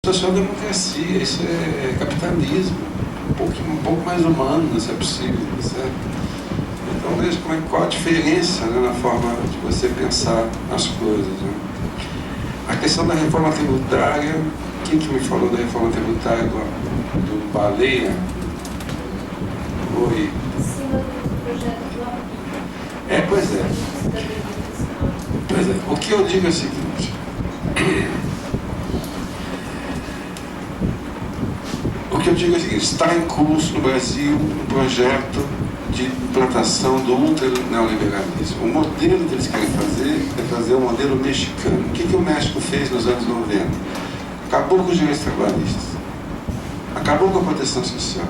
social-democracia, isso é capitalismo, um pouco mais humano, se é possível, certo? Então veja qual a diferença, né, na forma de você pensar as coisas, né? A questão da reforma tributária, quem que me falou da reforma tributária do Baleia? Oi. Em cima do projeto do API. Pois é. Pois é. O que eu digo é o seguinte. O que eu digo é o seguinte: está em curso no Brasil um projeto de implantação do ultra-neoliberalismo. O modelo que eles querem fazer é fazer um modelo mexicano. O que o México fez nos anos 90? Acabou com os direitos trabalhistas, acabou com a proteção social,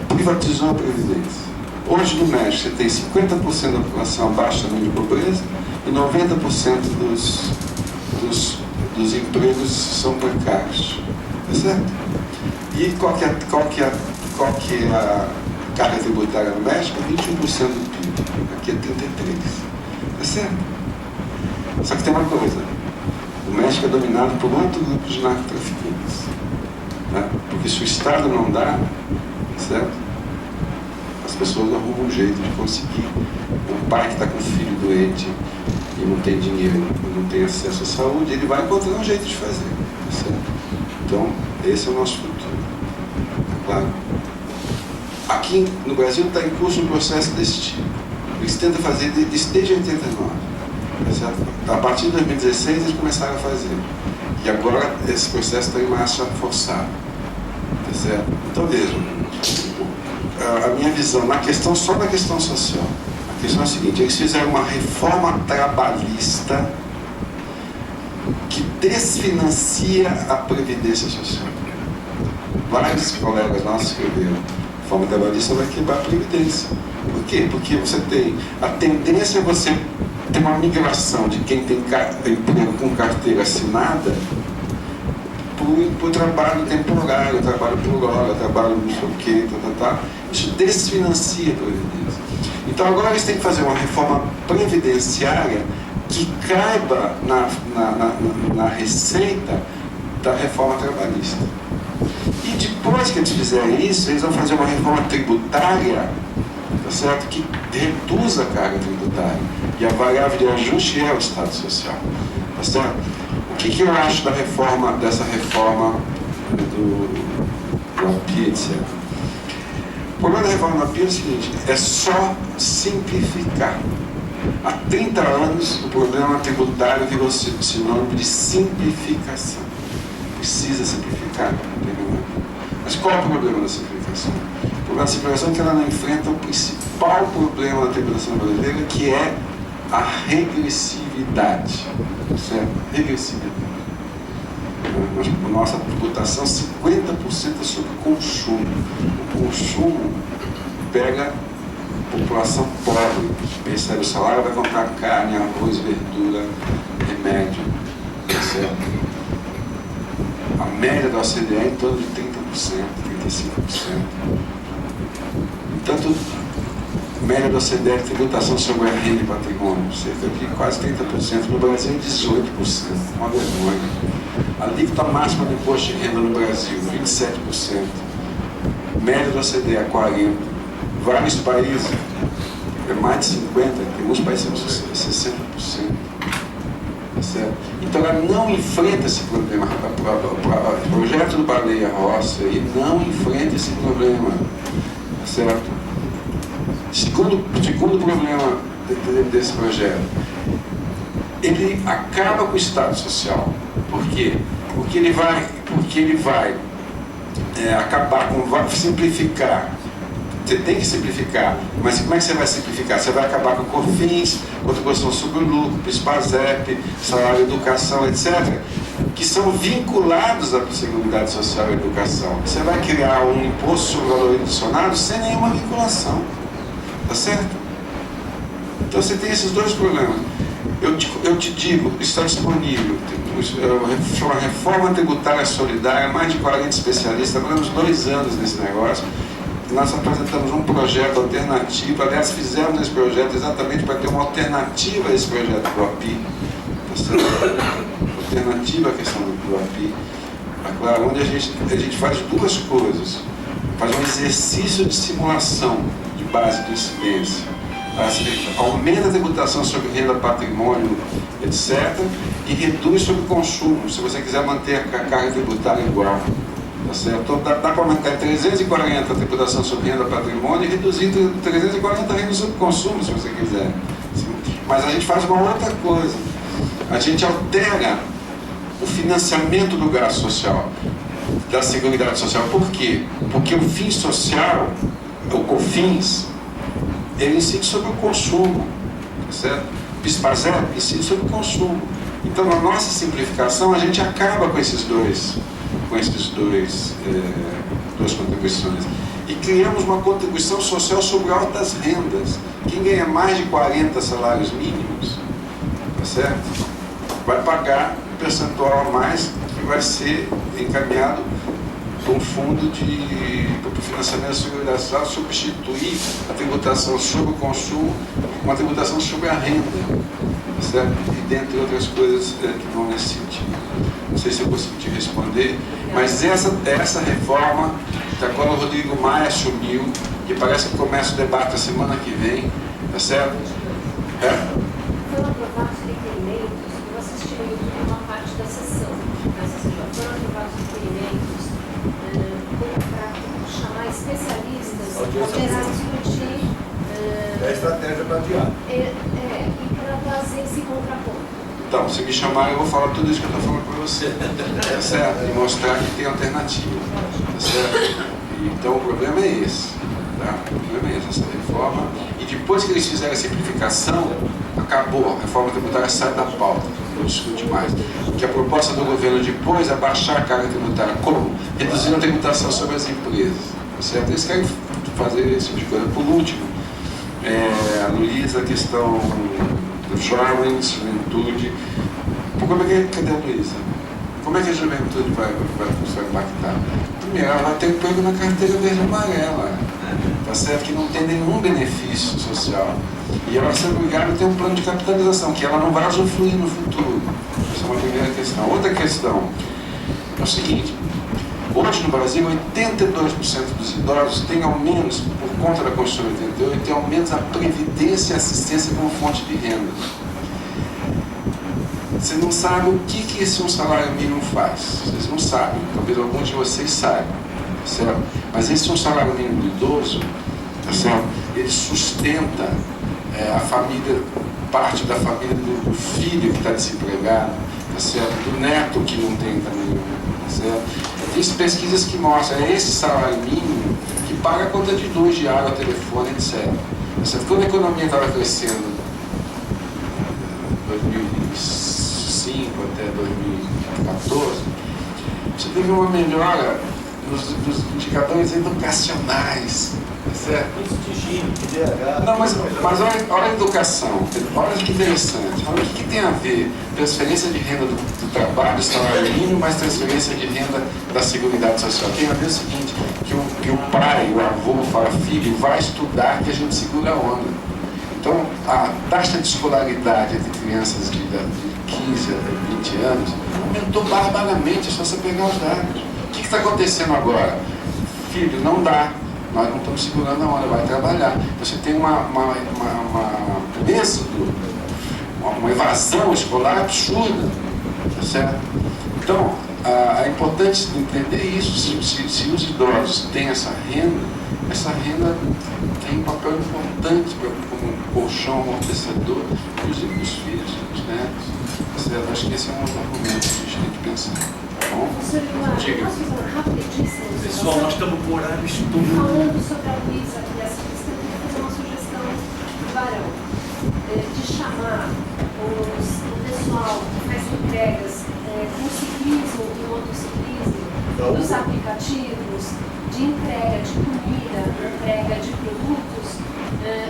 privatizou a Previdência. Hoje no México você tem 50% da população abaixo do nível de pobreza e 90% dos empregos são precários. Tá certo? E qual que é a carga tributária no México? 21% do PIB. Aqui é 33%. Tá certo? Só que tem uma coisa: o México é dominado por outro grupo de narcotraficantes. Né? Porque se o Estado não dá, certo? As pessoas arrumam um jeito de conseguir. Um pai que está com um filho doente e não tem dinheiro, não tem acesso à saúde, ele vai encontrar um jeito de fazer. Tá certo? Então, esse é o nosso futuro. Claro. Aqui no Brasil está em curso um processo desse tipo. Eles tentam fazer isso desde 89. Tá certo? A partir de 2016 eles começaram a fazer. E agora esse processo está em marcha forçada. Tá certo? Então vejam, a minha visão só na questão social. A questão é a seguinte: eles fizeram uma reforma trabalhista que desfinancia a Previdência Social. Vários colegas nossos escreveram: a reforma trabalhista vai quebrar a Previdência. Por quê? Porque você tem a tendência a você ter uma migração de quem tem emprego com carteira assinada por trabalho temporário, trabalho por hora, trabalho não sei o quê, Isso desfinancia a Previdência. Então agora eles têm que fazer uma reforma previdenciária que caiba na receita da reforma trabalhista. E depois que eles fizerem isso, eles vão fazer uma reforma tributária, tá certo? Que reduza a carga tributária. E a variável de ajuste é o Estado Social. Tá certo? O que eu acho dessa reforma do API, etc. O problema da reforma do API é o seguinte: é só simplificar. Há 30 anos o problema tributário virou sinônimo de simplificação. Precisa simplificar. Mas qual é o problema da simplificação? O problema da simplificação é que ela não enfrenta o principal problema da tributação brasileira, que é a regressividade. Certo? Regressividade. Nossa tributação, 50% é sobre consumo. O consumo pega a população pobre, recebe o salário, vai comprar carne, arroz, verdura, remédio. Certo? A média da OCDE é em torno de 30%, 35%. Entanto, a média da OCDE é tributação sobre a renda e patrimônio, cerca de quase 30%. No Brasil, 18%. Uma vergonha. A alíquota máxima do imposto de renda no Brasil, 27%. Média da OCDE é 40%. Vários países, é mais de 50%. Tem alguns países que são 60%. Certo? Então ela não enfrenta esse problema. O projeto do Baleia Rossi não enfrenta esse problema. Certo? Segundo problema desse projeto, ele acaba com o Estado Social. Por quê? Porque ele vai acabar com, vai simplificar. Você tem que simplificar, mas como é que você vai simplificar? Você vai acabar com o COFINS, contribuição sobre o lucro, PIS/PASEP, salário, educação, etc., que são vinculados à Seguridade Social e Educação. Você vai criar um imposto sobre valor adicionado sem nenhuma vinculação. Tá certo? Então você tem esses dois problemas. Eu te digo, está disponível uma reforma tributária solidária, mais de 40 especialistas, trabalhamos 2 anos nesse negócio. Nós apresentamos um projeto alternativo, aliás, fizemos esse projeto exatamente para ter uma alternativa a esse projeto do API, tá certo? Alternativa à questão do API. Tá claro? Onde a gente faz duas coisas. Faz um exercício de simulação de base de incidência. Aumenta a tributação sobre renda, patrimônio, etc. E reduz sobre o consumo, se você quiser manter a carga tributária igual. Tá certo? Então dá para aumentar em 340 a tributação sobre renda, patrimônio e reduzir 340 a renda sobre consumo, se você quiser. Mas a gente faz uma outra coisa. A gente altera o financiamento do gasto social, da Seguridade Social. Por quê? Porque o fim social, o COFINS, ele incide sobre o consumo, certo? O PIS/PASEP incide sobre o consumo. Então, na nossa simplificação, a gente acaba com duas contribuições. E criamos uma contribuição social sobre altas rendas. Quem ganha mais de 40 salários mínimos, tá certo? Vai pagar um percentual a mais que vai ser encaminhado para um fundo para o financiamento da Seguridade Social, substituir a tributação sobre o consumo com uma tributação sobre a renda, certo? E dentre outras coisas que vão nesse sentido. Não sei se eu consigo te responder, mas essa reforma, da qual o Rodrigo Maia assumiu, que parece que começa o debate a semana que vem, tá certo? Foram aprovados requerimentos, eu assisti no YouTube uma parte da sessão, foram aprovados requerimentos para chamar especialistas para discutir a estratégia para adiar. E para fazer esse contraponto. Então, se me chamarem, eu vou falar tudo isso que eu estou falando para você, tá certo? E mostrar que tem alternativa, tá certo? Então, o problema é esse, tá? O problema é esse, essa reforma. E depois que eles fizerem a simplificação, acabou, a reforma tributária sai da pauta, não discute mais. Porque a proposta do governo depois é baixar a carga tributária. Como? Reduzindo a tributação sobre as empresas, tá certo? Eles querem fazer esse tipo de coisa. Por último, a Luísa, a questão dos jovens, juventude. Cadê a Luísa? Como é que a juventude vai impactar? Primeiro, ela vai ter emprego na carteira verde e amarela, tá certo? Que não tem nenhum benefício social. E ela vai ser obrigada a ter um plano de capitalização, que ela não vai usufruir no futuro. Essa é uma primeira questão. Outra questão é o seguinte: hoje no Brasil, 82% dos idosos têm ao menos, por conta da Constituição de 88, têm ao menos a previdência e assistência como fonte de renda. Você não sabe o que esse um salário mínimo faz. Vocês não sabem. Talvez alguns de vocês saibam, certo? Mas esse um salário mínimo do idoso, certo? Ele sustenta a família, parte da família do filho que está desempregado, tá certo? Do neto que não tem também, tá certo? Tem pesquisas que mostram, é esse salário mínimo que paga a conta de luz, de água, telefone, etc. Tá certo? Quando a economia estava crescendo, 2005 até 2014, você teve uma melhora dos indicadores educacionais, tá certo? Não, mas olha a educação, olha que interessante, olha o que tem a ver transferência de renda do trabalho, salário mínimo, mais transferência de renda da Seguridade Social. Tem a ver o seguinte, que o pai, o avô fala: filho, vai estudar que a gente segura a onda. Então, a taxa de escolaridade entre crianças de 15 a 20 anos aumentou barbaramente, é só você pegar os dados. O que está acontecendo agora? Filho, não dá. Nós não estamos segurando a onda, vai trabalhar. Você tem um êxodo, uma evasão escolar absurda, tá certo? Então, é importante entender isso. Se os idosos têm essa renda tem um papel importante como um colchão amortecedor, inclusive dos filhos e dos netos. Tá certo? Acho que esse é um outro argumento que a gente tem que pensar. Tá bom? Professor Eduardo, posso fazer uma rapidíssima observação? Pessoal, nós estamos com horário estudo. Falando sobre a Luísa aqui, essa questão, eu vou fazer uma sugestão do Barão, de chamar o pessoal que faz entregas com ciclismo e motociclismo, dos aplicativos, de entrega de comida, entrega de produtos,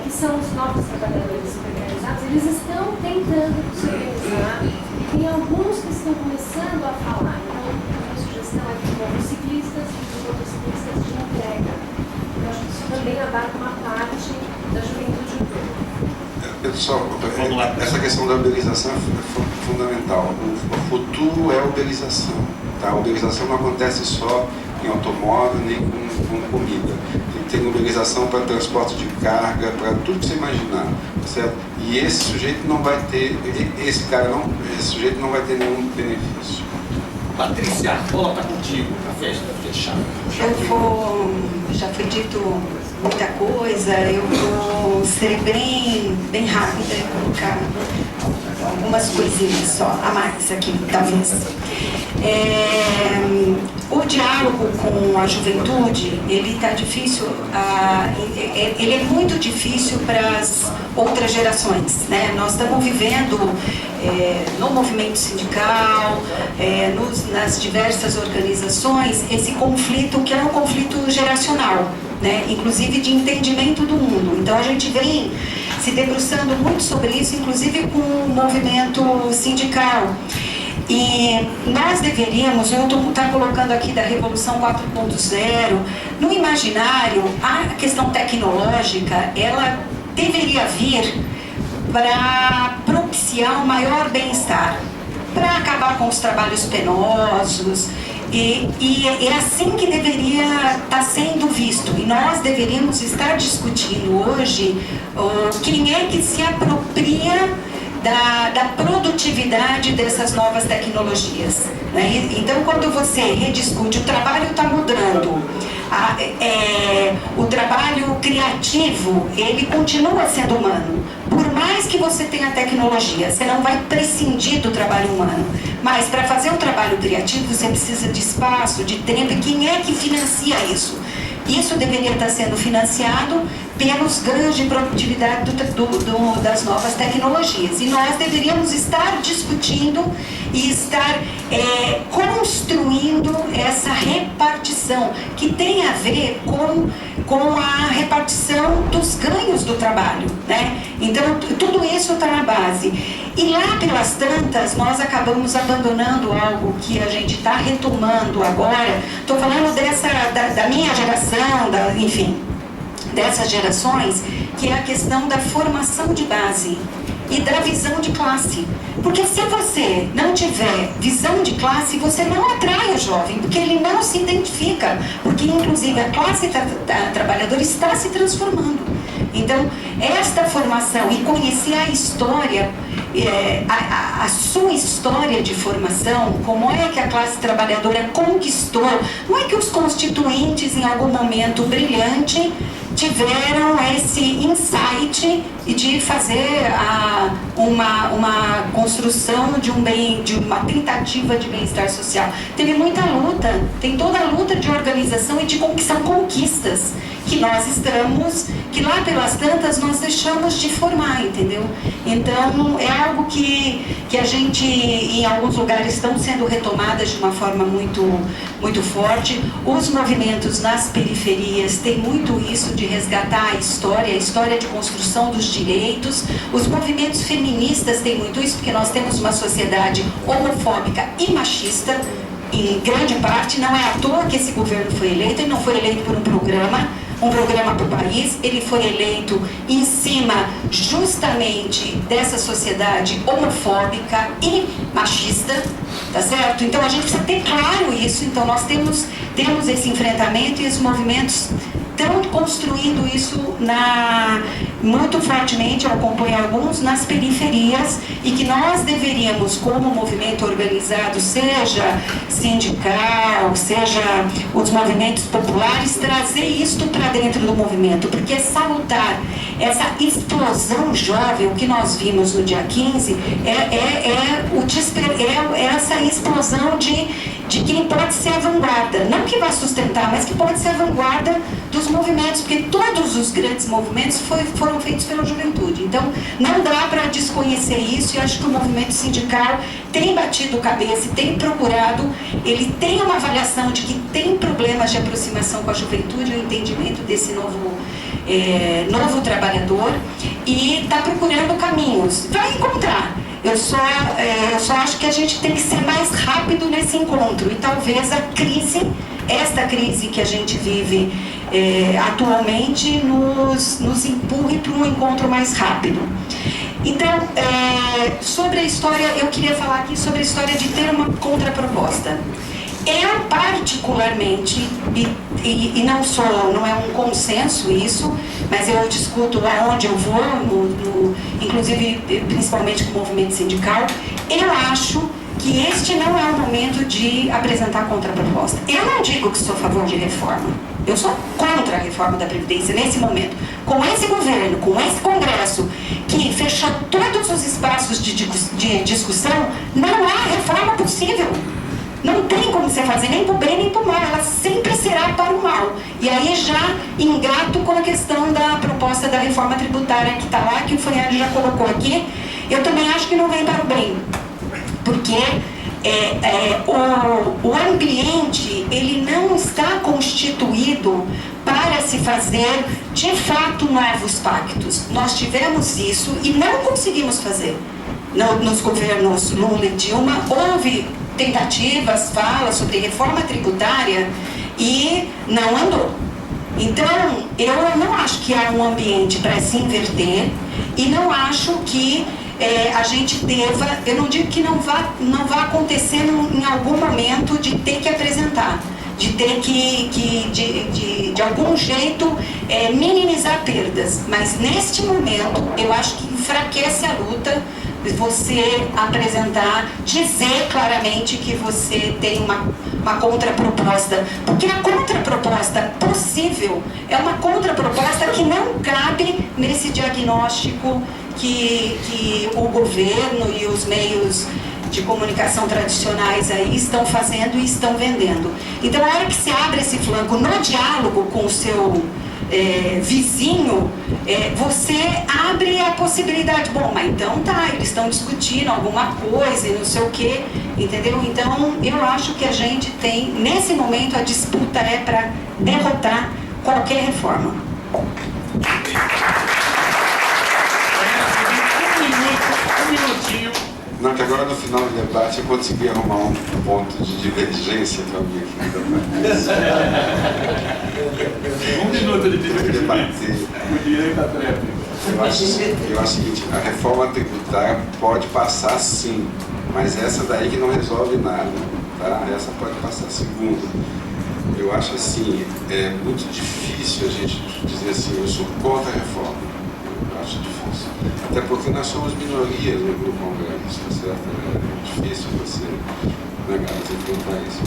que são os novos trabalhadores precarizados. Eles estão tentando se organizar e tem alguns que estão começando a falar. Então, a minha sugestão é que os ciclistas e os motociclistas de entrega. Eu acho que isso também abarca uma parte da juventude toda. Pessoal, essa questão da uberização é fundamental. O futuro é a uberização. Tá? A uberização não acontece só em automóvel, nem com comida. Tem uberização para transporte de carga, para tudo que você imaginar, certo? E esse sujeito não vai ter, esse sujeito não vai ter nenhum benefício. Patrícia, a bola está contigo, a festa fechada. Já foi dito muita coisa, eu vou ser bem rápida e colocar algumas coisinhas só a mais aqui, talvez. O diálogo com a juventude, ele está difícil, ele é muito difícil para as outras gerações, né? Nós estamos vivendo no movimento sindical, nas diversas organizações, esse conflito que é um conflito geracional, né? Inclusive de entendimento do mundo. Então a gente vem se debruçando muito sobre isso, inclusive com o movimento sindical. E nós deveríamos, eu estou colocando aqui da Revolução 4.0, no imaginário, a questão tecnológica, ela deveria vir para propiciar um maior bem-estar, para acabar com os trabalhos penosos, e é assim que deveria estar sendo visto. E nós deveríamos estar discutindo hoje quem é que se apropria da produtividade dessas novas tecnologias, né? Então, quando você rediscute, o trabalho está mudando, o trabalho criativo, ele continua sendo humano. Por mais que você tenha tecnologia, você não vai prescindir do trabalho humano. Mas para fazer um trabalho criativo, você precisa de espaço, de tempo. E quem é que financia isso? Isso deveria estar sendo financiado pelos ganhos de produtividade das novas tecnologias. E nós deveríamos estar discutindo e estar construindo essa repartição, que tem a ver com a repartição dos ganhos do trabalho, né? Então, tudo isso está na base. E lá pelas tantas, nós acabamos abandonando algo que a gente está retomando agora. Estou falando da minha geração, enfim, dessas gerações, que é a questão da formação de base e da visão de classe. Porque se você não tiver visão de classe, você não atrai o jovem, porque ele não se identifica, porque inclusive a classe trabalhadora está se transformando. Então, esta formação e conhecer a história, a sua história de formação, como é que a classe trabalhadora conquistou, não é que os constituintes em algum momento brilhante tiveram esse insight de fazer uma construção de uma tentativa de bem-estar social. Teve muita luta, tem toda a luta de organização e de são conquistas que nós estamos, que lá pelas tantas nós deixamos de formar, entendeu? Então é algo que a gente, em alguns lugares, estão sendo retomadas de uma forma muito, muito forte. Os movimentos nas periferias têm muito isso de resgatar a história de construção dos direitos. Os movimentos feministas têm muito isso, porque nós temos uma sociedade homofóbica e machista, em grande parte. Não é à toa que esse governo foi eleito, ele não foi eleito por um programa para o país, ele foi eleito em cima justamente dessa sociedade homofóbica e machista, tá certo? Então a gente precisa ter claro isso. Então nós temos esse enfrentamento, e os movimentos estão construindo isso muito fortemente. Eu acompanho alguns nas periferias, e que nós deveríamos, como movimento organizado, seja sindical, seja os movimentos populares, trazer isto para dentro do movimento, porque é salutar essa explosão jovem. O que nós vimos no dia 15 é essa explosão de quem pode ser a vanguarda, não que vai sustentar, mas que pode ser a vanguarda dos movimentos, porque todos os grandes movimentos foram feitos pela juventude. Então não dá para desconhecer isso, e acho que o movimento sindical tem batido cabeça e tem procurado, ele tem uma avaliação de que tem problemas de aproximação com a juventude, o entendimento desse novo trabalhador, e está procurando caminhos. Vai encontrar. Eu só acho que a gente tem que ser mais rápido nesse encontro, e talvez esta crise que a gente vive atualmente nos empurre para um encontro mais rápido. Então, sobre a história, eu queria falar aqui sobre a história de ter uma contraproposta. Eu particularmente, e não é um consenso isso, mas eu discuto aonde eu vou, inclusive principalmente com o movimento sindical, eu acho que este não é o momento de apresentar contraproposta. Eu não digo que sou a favor de reforma, eu sou contra a reforma da Previdência nesse momento. Com esse governo, com esse Congresso, que fechou todos os espaços de discussão, não há reforma possível. Não tem como você fazer nem para o bem nem para o mal, ela sempre será para o mal. E aí já engato com a questão da proposta da reforma tributária que está lá, que o Fanhari já colocou aqui. Eu também acho que não vem para o bem, porque o ambiente ele não está constituído para se fazer de fato novos pactos. Nós tivemos isso e não conseguimos fazer. Nos governos Lula e Dilma houve tentativas, falas sobre reforma tributária e não andou. Então, eu não acho que há um ambiente para se inverter e não acho que a gente deva, eu não digo que não vá acontecer em algum momento de ter que apresentar, de ter que de algum jeito minimizar perdas, mas neste momento eu acho que enfraquece a luta você apresentar, dizer claramente que você tem uma contraproposta, porque a contraproposta possível é uma contraproposta que não cabe nesse diagnóstico que o governo e os meios de comunicação tradicionais aí estão fazendo e estão vendendo. Então, a hora que você abre esse flanco no diálogo com o seu vizinho, você abre a possibilidade, bom, mas então tá, eles estão discutindo alguma coisa e não sei o quê, entendeu? Então, eu acho que a gente tem, nesse momento, a disputa é para derrotar qualquer reforma. Um minutinho. Não, que agora no final do debate eu consegui arrumar um ponto de divergência para alguém aqui no debate. Um minuto de debater. O direito à tréplica. Eu acho o seguinte, a reforma tributária pode passar sim, mas essa daí que não resolve nada, tá? Essa pode passar. Segundo, eu acho assim, é muito difícil a gente dizer assim, eu sou contra a reforma. Eu acho difícil. Até porque nós somos minorias no Congresso, tá certo? É difícil você negar, você enfrentar isso.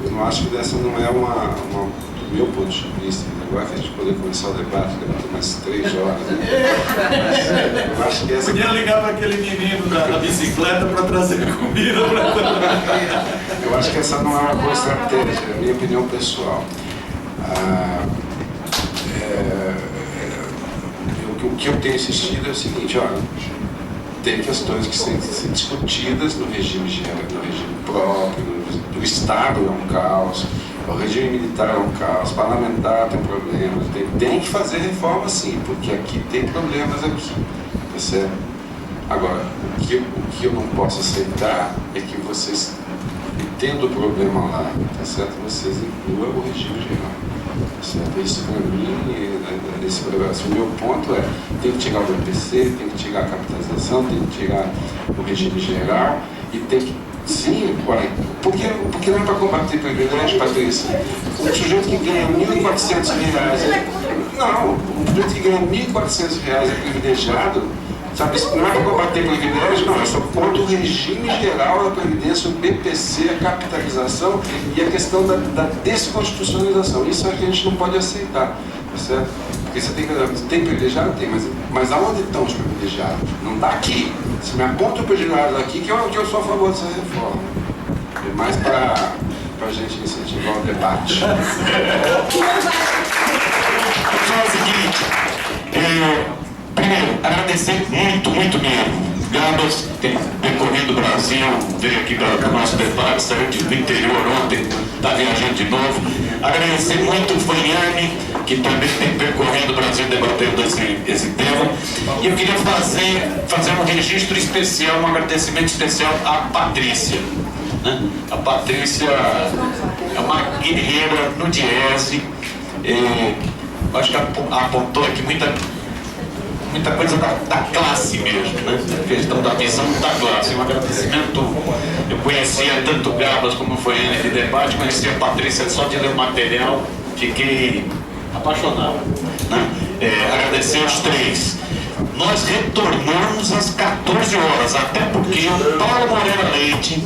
Eu não acho que essa não é do meu ponto de vista, agora que a gente poder começar o debate, deve ter mais 3 horas. Né? Eu acho que essa... Podia ligar para aquele menino da bicicleta para trazer comida para... Eu acho que essa não é uma boa estratégia, é a minha opinião pessoal. O que eu tenho insistido é o seguinte, olha, tem questões que têm que ser discutidas no regime geral, no regime próprio, do Estado é um caos, o regime militar é um caos, o parlamentar tem problemas, tem que fazer reforma sim, porque aqui tem problemas aqui, tá certo? Agora, o que eu não posso aceitar é que vocês, tendo problema lá, tá certo? Vocês incluam o regime geral. Certo? Isso para mim, o meu ponto é, tem que tirar o BPC, tem que tirar a capitalização, tem que tirar o regime geral e tem que, sim, olha, porque não é para combater privilégio, Patrícia. O sujeito que ganha R$1.400, não, o sujeito que ganha R$1.400 é privilegiado, sabe, não é para combater privilégio, não, eu sou contra o regime geral da Previdência, o BPC, a capitalização e a questão da desconstitucionalização. Isso a gente não pode aceitar, tá certo? Porque você tem privilegiado? Tem, mas aonde estão os privilegiados? Não está aqui. Se me aponta o privilegiado aqui, que eu sou a favor dessa reforma. É mais para a gente incentivar o debate. É o seguinte, primeiro, agradecer muito mesmo. Gabas tem percorrido o Brasil, veio aqui para o nosso debate, saiu do interior ontem, está viajando de novo. Agradecer muito o Fanhani, que também tem percorrido o Brasil debatendo esse tema. E eu queria fazer um registro especial, um agradecimento especial à Patrícia. Né? A Patrícia é uma guerreira no Diese. Acho que apontou aqui muita muita coisa da classe mesmo, né? A questão da visão da classe. Um agradecimento. Eu conhecia tanto o Gabas como foi ele de debate, conhecia a Patrícia só de ler o material, fiquei apaixonado, né? Agradecer os três. Nós retornamos às 14 horas, até porque o Paulo Moreira Leite,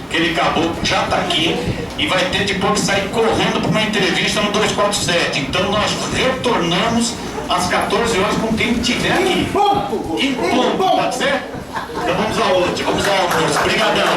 que ele acabou, já está aqui e vai ter depois que sair correndo para uma entrevista no 247. Então nós retornamos às 14 horas com quem estiver aqui. Em ponto, pode ser? Então vamos ao último, vamos ao almoço. Obrigadão.